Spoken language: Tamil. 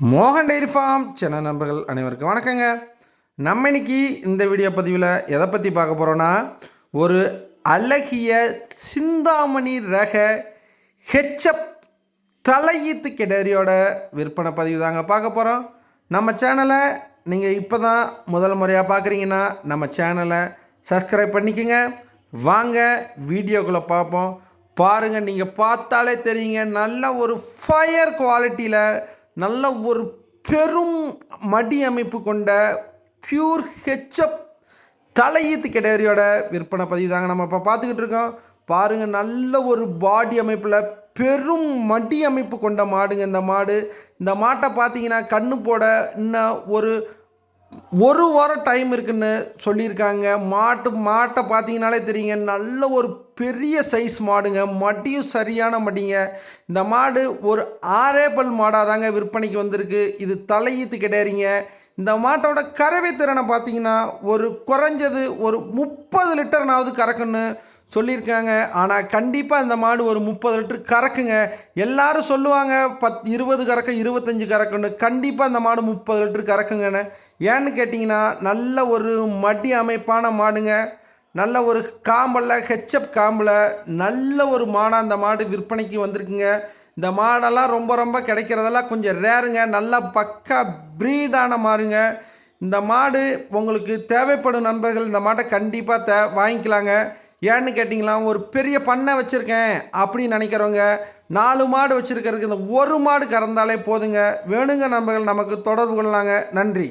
மோகன் டைரி ஃபார்ம் சேனல் நண்பர்கள் அனைவருக்கும் வணக்கங்க. நம்ம இன்னைக்கு இந்த வீடியோ பதிவில் எதை பற்றி பார்க்க போகிறோன்னா, ஒரு அழகிய சிந்தாமணி ரக ஹெச்எப் தலையீத்து கிடரியோட விற்பனை பதிவு தாங்க பார்க்க போகிறோம். நம்ம சேனலை நீங்கள் இப்போ தான் முதல் முறையாக பார்க்குறீங்கன்னா நம்ம சேனலை சப்ஸ்கிரைப் பண்ணிக்கோங்க. வாங்க வீடியோக்குள்ளே பார்ப்போம். பாருங்கள், நீங்கள் பார்த்தாலே தெரியுங்க, நல்ல ஒரு ஃபயர் குவாலிட்டியில் நல்ல ஒரு பெரும் மடி அமைப்பு கொண்ட பியூர் ஹெச்எப் தலையீத்து கிடரியோட விற்பனை பதிவு தாங்க நம்ம இப்போ பார்த்துக்கிட்டு இருக்கோம். பாருங்கள், நல்ல ஒரு பாடி அமைப்பில் பெரும் மடி அமைப்பு கொண்ட மாடுங்க இந்த மாட்டை பார்த்தீங்கன்னா கண்ணு போட இன்னும் ஒரு வாரம் டைம் இருக்குன்னு சொல்லியிருக்காங்க. மாட்டை பார்த்தீங்கனாலே தெரியுங்க, நல்ல ஒரு பெரிய சைஸ் மாடுங்க, மடியும் சரியான மடிங்க. இந்த மாடு ஒரு 6 பல் மாடாக தாங்க விற்பனைக்கு வந்திருக்கு. இது தலையீத்து கிடரிங்க. இந்த மாட்டோட கறவை திறனை பார்த்தீங்கன்னா குறைஞ்சது ஒரு 30 லிட்டர்னாவது கறக்குன்னு சொல்லியிருக்காங்க. ஆனால் கண்டிப்பாக இந்த மாடு ஒரு 30 லிட்டர் கறக்குங்க. எல்லாரும் சொல்லுவாங்க 20 கறக்க 25 கறக்குன்னு. கண்டிப்பாக இந்த மாடு 30 லிட்டர் கறக்குங்கன்னு. ஏன்னு கேட்டிங்கன்னா, நல்ல ஒரு மடி அமைப்பான மாடுங்க. நல்ல ஒரு காம்பில் ஹெச்எப் காம்பில் நல்ல ஒரு மாடாக இந்த மாடு விற்பனைக்கு வந்திருக்குங்க. இந்த மாடெல்லாம் ரொம்ப கிடைக்கிறதெல்லாம் கொஞ்சம் ரேருங்க. நல்லா பக்கா ப்ரீடான மாடுங்க. இந்த மாடு உங்களுக்கு தேவைப்படும் நண்பர்கள் இந்த மாட்டை கண்டிப்பாக வாங்கிக்கலாங்க. ஏன்னு கேட்டிங்களா, ஒரு பெரிய பண்ணை வச்சுருக்கேன் அப்படின்னு நினைக்கிறவங்க 4 மாடு வச்சுருக்கிறதுக்கு இந்த ஒரு மாடு கறந்தாலே போதுங்க. வேணுங்க நண்பர்கள், நமக்கு தொடர்பு கொள்ளலாங்க. நன்றி.